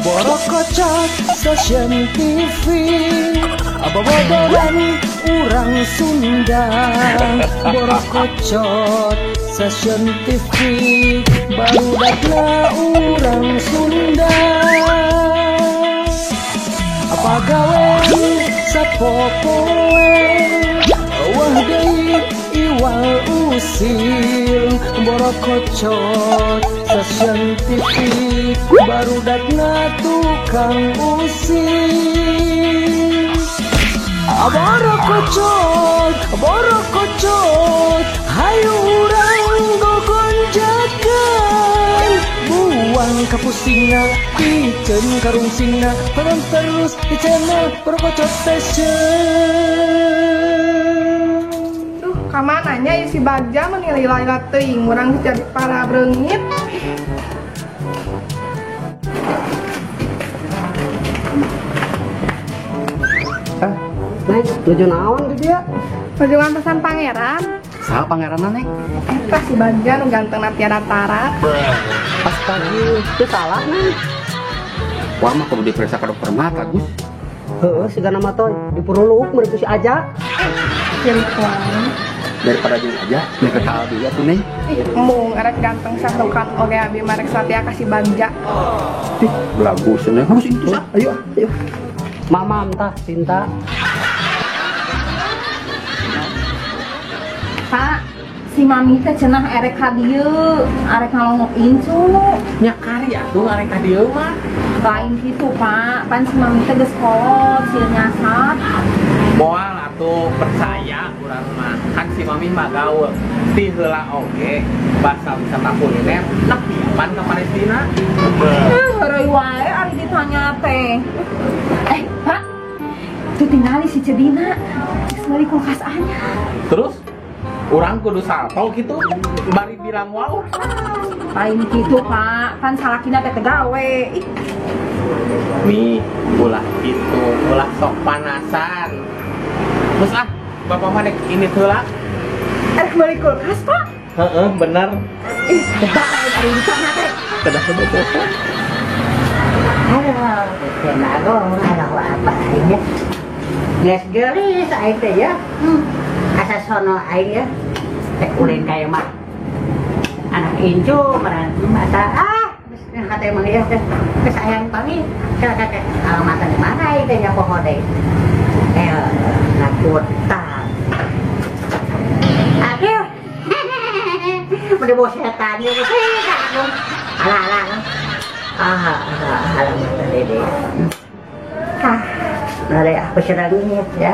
Borok kocak stasiun TV Abobodoran orang Sunda. Borok kocok stasiun TV baru dagna orang Sunda. Apa gawe sapopoe wah deui iwal usil. Borok kocok stasiun TV baru dagna tukang usil. Borok kocok hayu urang gogonjakan. Buang kapusingna pikeun karungsingna tonton terus di channel Borok Kocok Station. Duh, kamananya isi Bagja menilai Laila teuing urang jadi para breungit. Neng, tujuh naon di dia? Perjuangan pesan pangeran. Saha pangeran Neng? Eta si Bagja nu ganteng tiada tara. Pas pagi itu salah Neng. Wah mah kudu diperiksa ke dokter mata Gus. Heeh, sigana mah toy dipuruluk mereka si aja. Ciri tuan. Daripada jeung aja mereka ka abi ya tuh Neng. Ih, embung arek ganteng satukan oge abi marek satia kasih Bagja. Ih, bagus Neng. Harus itu sah. Ayo. Mama entah cinta. Pak, si mami teh cenah erek ka dieu, arek ngalongok incu. Nya kari atuh arek ka dieu mah. Lain kitu, Pak. Pan si mami teh geus kolot, sieun nyasar. Moal atuh percaya urang mah. Kan si mami mah gaul. Ti heula oge basa wisata kuliner nepi pan ka Palestina. Heureui wae ari ditanya teh. Pak. Tuh tinggali si Cedina. Geus meuli kulkas anyar. Terus urang kudu salto gitu bari bilang wow. Lain kitu, Pak. Pan salakina teh gawe. Ih, Mi, ulah gitu, ulah sok panasan. Terus bapak mah dek ini heula. erek meuli kulkas, Pak. Heeh, bener. Ih, tebak ari ditanya teh. Kedah betul. Aduh, kenapa apa aja? Geus geulis aing teh ya. Asa sono aing ya. Teh ulin kaya mah. Anak incu meran mata geus hate mah ya teh. Geus sayang pami. Kakak alamat di mana ieu teh nya poho deui. Lakutan. Aduh. Udah bawa setan ya, aduh. Alah. Alamat dede. Nare aku serangin ya.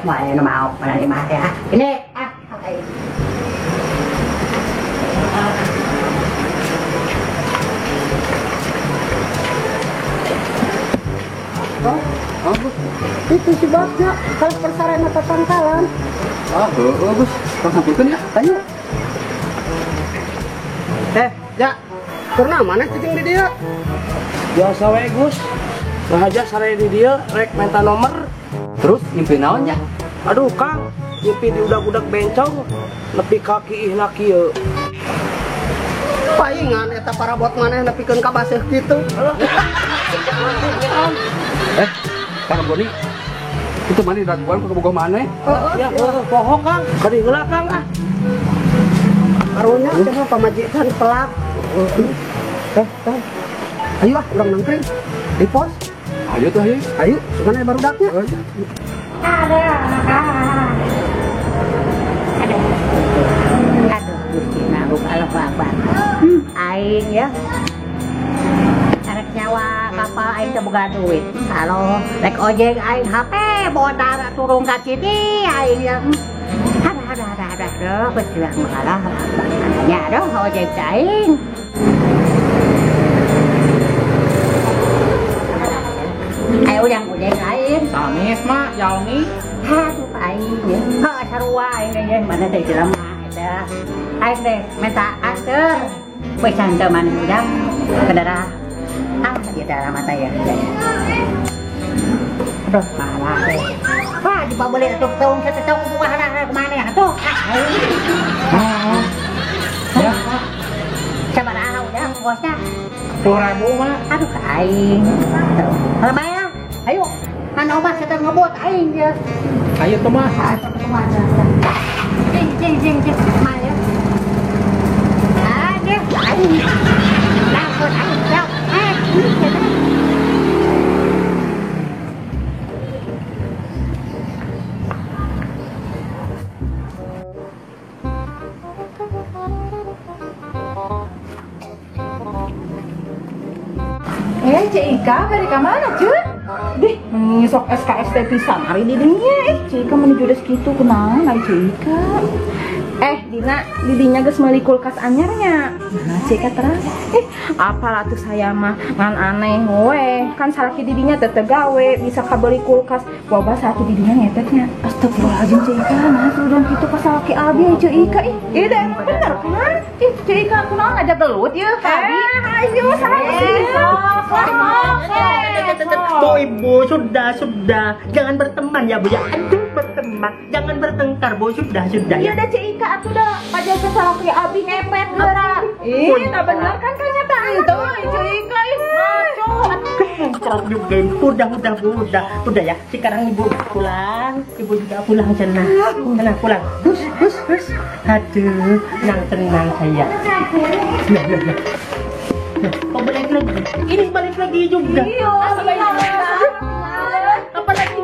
Mana mau mana di mana ya? Ini Itu si Bagja kalau persarana tatangkalan. Gus. Tong sampurkeun ya. Ayo. Ya. Pernah mana cicing di dia? Biasa wae Gus. Rahaja sare di dia rek minta nomor. Terus ngimpi naon ya? Aduh Kang, ngimpi di udak-udak bencong nepi kaki ihna kieu. Paingan eta parabot maneh nepikeun ka baseuh kitu. Para Boni. Itu mani daguan ke bogoh maneh. Ya, poho Kang, kadi heula Kang Karunya cenah pamajikan pelak. Kang. Ayo urang nangkring di pos. Ayo tuh ayo. Ayo, sebenarnya baru daknya. aduh Gusti Nabuk Allah Akbar. Aing ya. Arek nyawa kapal aing teu boga duit. Kalau rek ojek aing HP bodar turun ka sini aing ya. Ada betul mengalah. Nya dong ojek aing. Ayo yang ojek aing. Samis mah jalmi. Aduh aing ya. Sarua aing ya mana teh jelema eta. Aing teh minta aster. Pesan teman udah kedara. Dia dalam mata ya. Aduh, malah deh. Wah, di pabeli tuh tahun satu tahun buah kemana ya tuh? ongkosnya? 10.000 mah. Aduh ke aing. Kalau bayar, ayo. Kan obat sedang ngebut aing ya. Ayo tuh mah. Cing, Maya. Aduh, aing. Langsung aing, jauh. Cik Ika, balik ke mana, Cik? Dih, sok SKSD pisan hari didinya. Cik Ika menuju des gitu, kenal, Cik Ika. Dina, didinya geus meuli kulkas anyarnya. Nah, Cik Ika terang. Apalah tuh saya mah ngan aneh we. Kan salaki didinya teh gawe bisa kabeli kulkas. Wabah satu didinya ngetetnya. Astagfirullahaladzim, Cik Ika. Nah, tuh dong gitu pas salaki abi Cik Ika. Dah emang bener kan? Cik Ika kunaon ngajak gelut ya, abi. Ayo salah sih. Tuh ibu, sudah, jangan berteman ya bu ya. Aduh berteman, jangan bertengkar bu, sudah Iya udah Cik Ika, atuh dah pajak salaki abi ngepet geura. Tak bener kan kayaknya itu Cik Ika ngaco. Kerap juga ibu, udah ya. Sekarang ibu pulang, ibu juga pulang sana pulang. Hus. Aduh, tenang saya. Oh balik lagi, ini balik lagi juga. Iya, Apa lagi?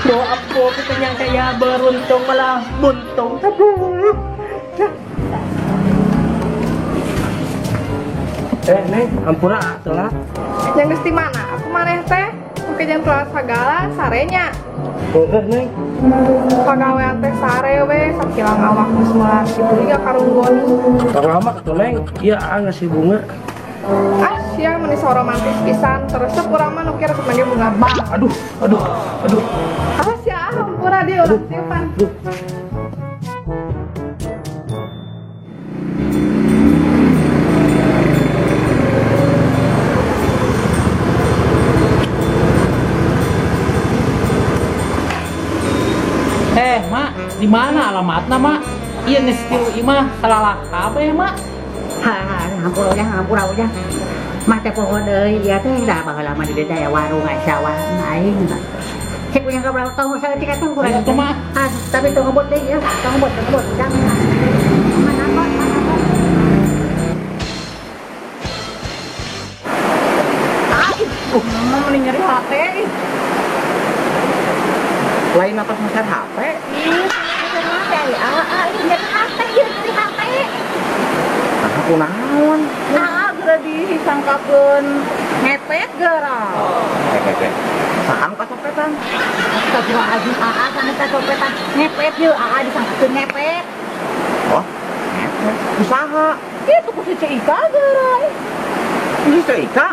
Doa po kita yang kaya beruntung malah buntung. Aduh. Neng, ampura telat. Yang geus di mana? Aku maneh teh. Oke jangan telat segala sarenya. Neng. Pagawean teh sare we sakilang awak geus melar kitu liga karunggoni. Kang lama tuh Neng. Iya, ngasih bunga. Sia meuni so romantis pisan terus urang mah nu kira sebagai bunga bang. Aduh. Sia hampura dia urang Stefan. Mak, di mana alamatna, Mak? Iya nestilu imah salah kabeh, Mak. Hampura aja. Mah teh pohon deui ieu teh da baheula mah di daya warung sawah aing. Cek punya kabar tahu saya tiga tahun kurang. Itu mah. Tapi tuh ngebut deh ya, ngebut. Jangan. Mana kok? Mama mending nyari HP. Lain apa mencari HP? Aku naon? Geura disangkakeun ngepet geura. Saham kacopetan. Astagfirullahaladzim, sana kacopetan ngepet yeuh, disangkakeun ngepet. Oh, ngepet. Usaha. Itu ku si Cik Ika geura. Ini Ika?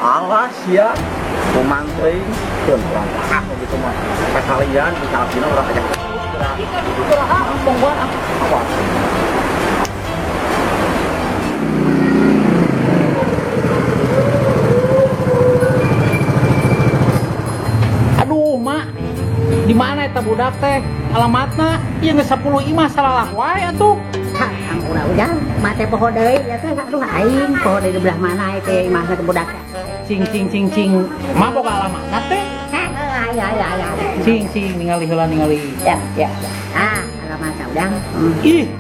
Awas ya. Memantri. Kurang parah begitu mah. Kalian misalnya orang ajak. Ika itu geura ampung gua. Awas. Aduh, Mak. Di mana eta budak teh? Alamatna ieu geus 10 imah salah wae atuh. Udah, mate pohon deui ya teh aduh aing pohon di belah mana teh imahna ke budak. Cing. Ma boga alamatna teh? Ya. Cing ningali heula ningali. Ya. Alamatna udah. Ih,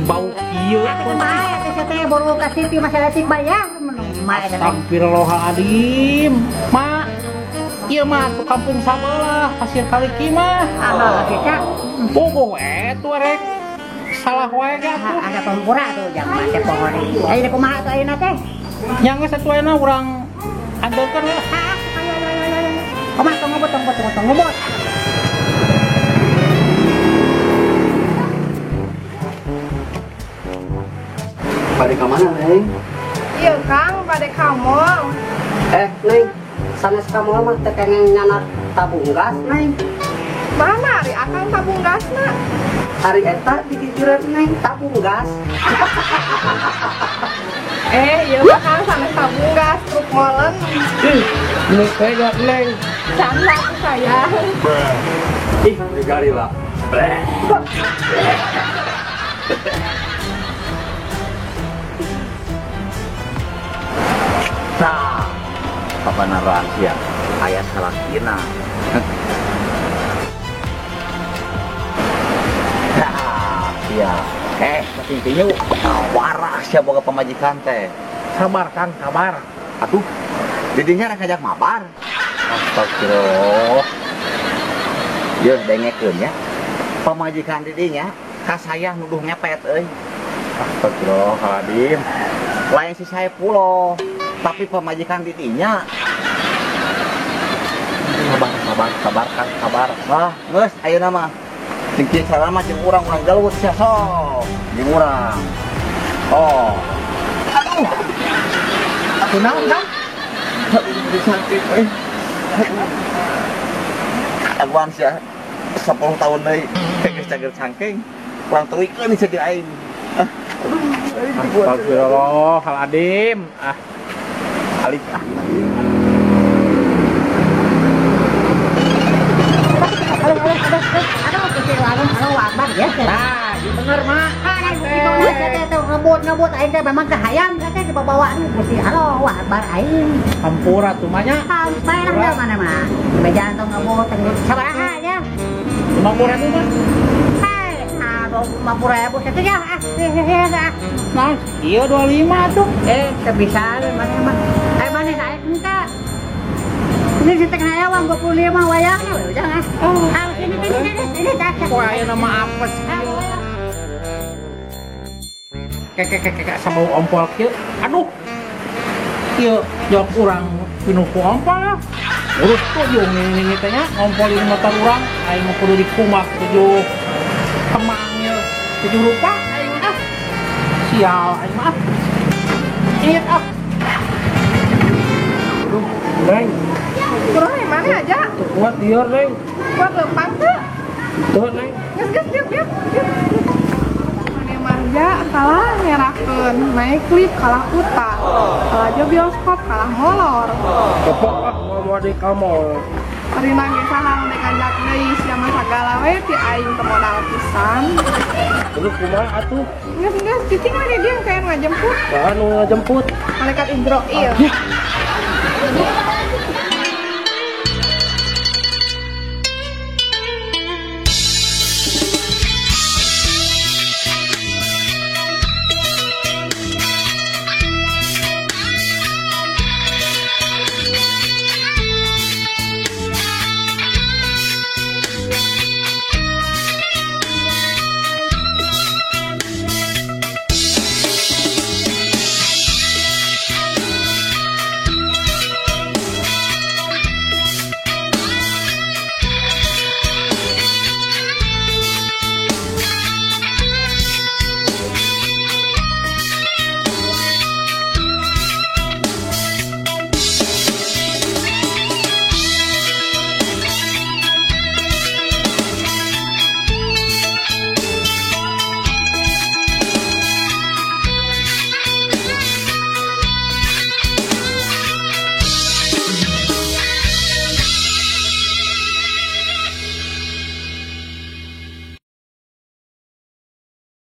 bau ieu. Kumaha teh teh baru kasih ti masalah tik bayar mah eta. Astagfirullahaladzim. Ma, ieu mah tu kampung sabelah, Pasir Kaliki mah. Kita Bogo we tuh rek. Salah wae atuh. ada pempura tuh jang mate pohon ini. Ayo kumaha tuh ayeuna teh? Nya geus satuena urang andeukeun lah. Kumaha tong ngebut. Pada ke mana, Neng? Iya Kang, pada kamu. Neng, sanes kamu mah teh kengen nyanak tabung gas, Neng. Mana ari akang tabung gasna? Hari eta dikikireun Neng tabung gas. Iya mah Kang sanes tabung gas truk molen. Ini tega, Neng. Canda aku saya. Ih, digari lah. Nah, apa rahasia? Ayah salah kina. Nah, iya. Intinya waras ya boga pemajikan teh. Sabar Kang, sabar. Atuh, didinya rek ngajak mabar. Astagfirullah. Yeuh, dengekeun ya. Pemajikan didinya ka saya nuduh ngepet euy. Astagfirullahaladzim. Lain si saya pulo, tapi pemajikan didinya. Sabar Kang, sabar. Wah, geus ayeuna mah. Cing cara mah jeung urang galuh sia sok. Jeung urang. Oh. Aduh. Kunaon Kang? Sakit euy. Advance ya. 10 tahun deui. Geus cager cangking. Kurang teuikeun jadi aing. Astagfirullahaladzim. Alik Aduh, kecil aduh wabar ya. Nah, denger mah. Ngebut aing teh memang kahayang teh dibawa Gusti Allah wabar aing. Hampura tuh mah nya. Sampai lah dah mana mah. Bejaan tong ngebut sabaraha aja. 50.000 mah. Hai, aduh 50.000 saja ya. Nah, iya 25 tuh. Bisa mana mah. Mana saya minta. Ini si tengah ayam 25 wayangnya loh, jangan. Sini tak. Wah, ayo nama apes. Kek sama ompol kieu. Aduh. Kieu jok urang pinuh ku ompol. Urus tuh jeung ini teh nya ompol ieu motor urang aing mah kudu dikumak 7 kemangnya 7 rupa aing ah. Sial aing mah. Ingat ah. Aduh, Neng. Kurang yang mana aja? Kuat dior, Neng. Kuat lempang tuh. Tuh, Neng. Gas, diam. Mana manja kalah nyerahkeun, naik klip kalah utang, kalah aja bioskop kalah molor. Kepok ah mau di kamu. Ari nangis sahang dek ajak deui sia mah sagala we ti aing teu modal pisan. Terus kumaha atuh? Geus cicing mah dia kayak ngajemput. Bahan ngajemput. Malaikat Israil.